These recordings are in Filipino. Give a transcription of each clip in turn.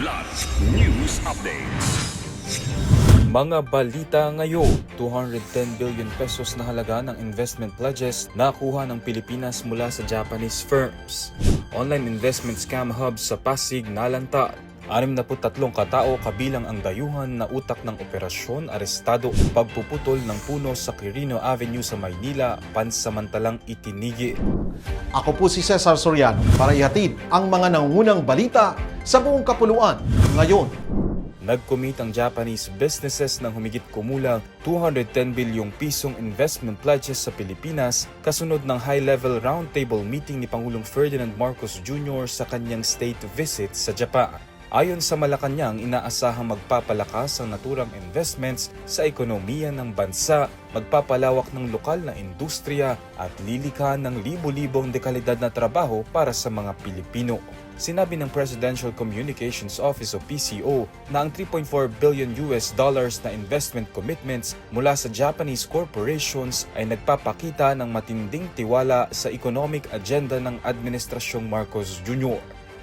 Kilat News Updates. Mga balita ngayon, 210 billion pesos na halaga ng investment pledges nakuha ng Pilipinas mula sa Japanese firms. Online investment scam hub sa Pasig nalantad. 63 katao kabilang ang dayuhan na utak ng operasyon arestado. Pagpuputol ng puno sa Quirino Avenue sa Maynila pansamantalang itinigil. Ako po si Cesar Soriano para ihatid ang mga nangungunang balita sa buong kapuluan ngayon. Nag-commit ang Japanese businesses ng humigit kumulang 210 bilyong pisong investment pledges sa Pilipinas kasunod ng high-level roundtable meeting ni Pangulong Ferdinand Marcos Jr. sa kanyang state visit sa Japan. Ayon sa Malacanang, inaasahang magpapalakas ang naturang investments sa ekonomiya ng bansa, magpapalawak ng lokal na industriya at lilikha ng libo-libong dekalidad na trabaho para sa mga Pilipino. Sinabi ng Presidential Communications Office o PCO na ang $3.4 billion na investment commitments mula sa Japanese corporations ay nagpapakita ng matinding tiwala sa economic agenda ng Administrasyong Marcos Jr.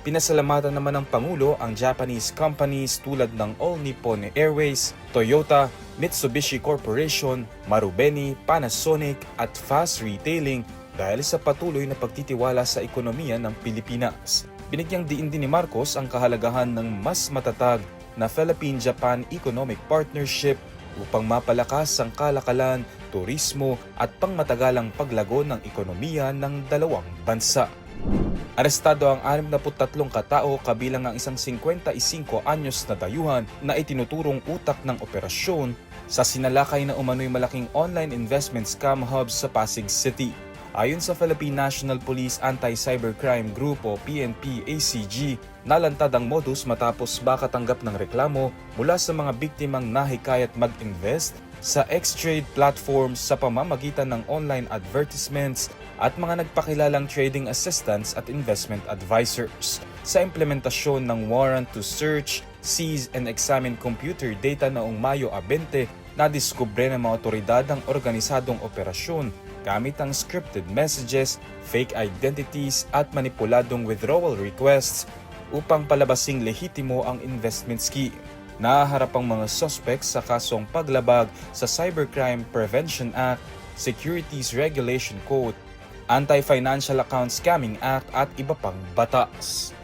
Pinasalamatan naman ng Pangulo ang Japanese companies tulad ng All Nippon Airways, Toyota, Mitsubishi Corporation, Marubeni, Panasonic at Fast Retailing dahil sa patuloy na pagtitiwala sa ekonomiya ng Pilipinas. Binigyang diin din ni Marcos ang kahalagahan ng mas matatag na Philippine-Japan Economic Partnership upang mapalakas ang kalakalan, turismo at pangmatagalang paglago ng ekonomiya ng dalawang bansa. Arestado ang 63 katao kabilang ang isang 55 anyos na dayuhan na itinuturong utak ng operasyon sa sinalakay na umano'y malaking online investment scam hub sa Pasig City. Ayon sa Philippine National Police Anti-Cybercrime Group o PNP-ACG, nalantad ang modus matapos bakatanggap ng reklamo mula sa mga biktimang nahikayat mag-invest sa X-Trade platforms sa pamamagitan ng online advertisements at mga nagpakilalang trading assistants at investment advisors. Sa implementasyon ng warrant to search, seize and examine computer data noong Mayo 20, nadiskubre ng mga otoridad ang organisadong operasyon gamit ang scripted messages, fake identities at manipuladong withdrawal requests upang palabasing lehitimo ang investment scheme. Nahaharap ang mga suspects sa kasong paglabag sa Cybercrime Prevention Act, Securities Regulation Code, Anti-Financial Account Scamming Act at iba pang batas.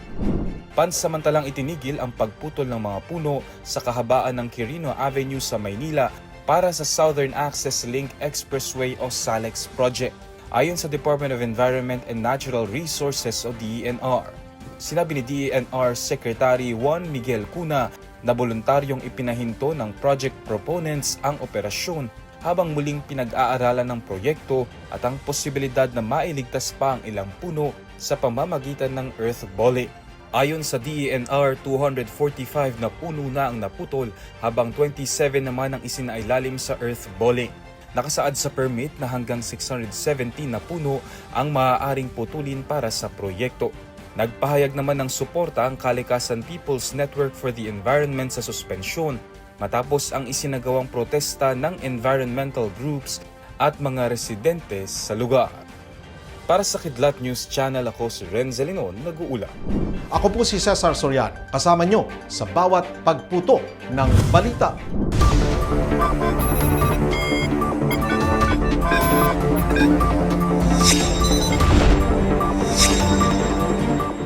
Pansamantalang itinigil ang pagputol ng mga puno sa kahabaan ng Quirino Avenue sa Maynila para sa Southern Access Link Expressway o SALEX project. Ayon sa Department of Environment and Natural Resources o DENR. Sinabi ni DENR Secretary Juan Miguel Cuna na voluntaryong ipinahinto ng project proponents ang operasyon habang muling pinag-aaralan ng proyekto at ang posibilidad na mailigtas pa ang ilang puno sa pamamagitan ng earth bolling. Ayon sa DENR, 245 na puno na ang naputol habang 27 naman ang isinailalim sa earth bolling. Nakasaad sa permit na hanggang 617 na puno ang maaaring putulin para sa proyekto. Nagpahayag naman ng suporta ang Kalikasan People's Network for the Environment sa suspensyon matapos ang isinagawang protesta ng environmental groups at mga residente sa lugar. Para sa Kidlat News Channel, ako si Renzel Linon, nag-uula. Ako po si Cesar Soriano, kasama nyo sa bawat pagputo ng balita.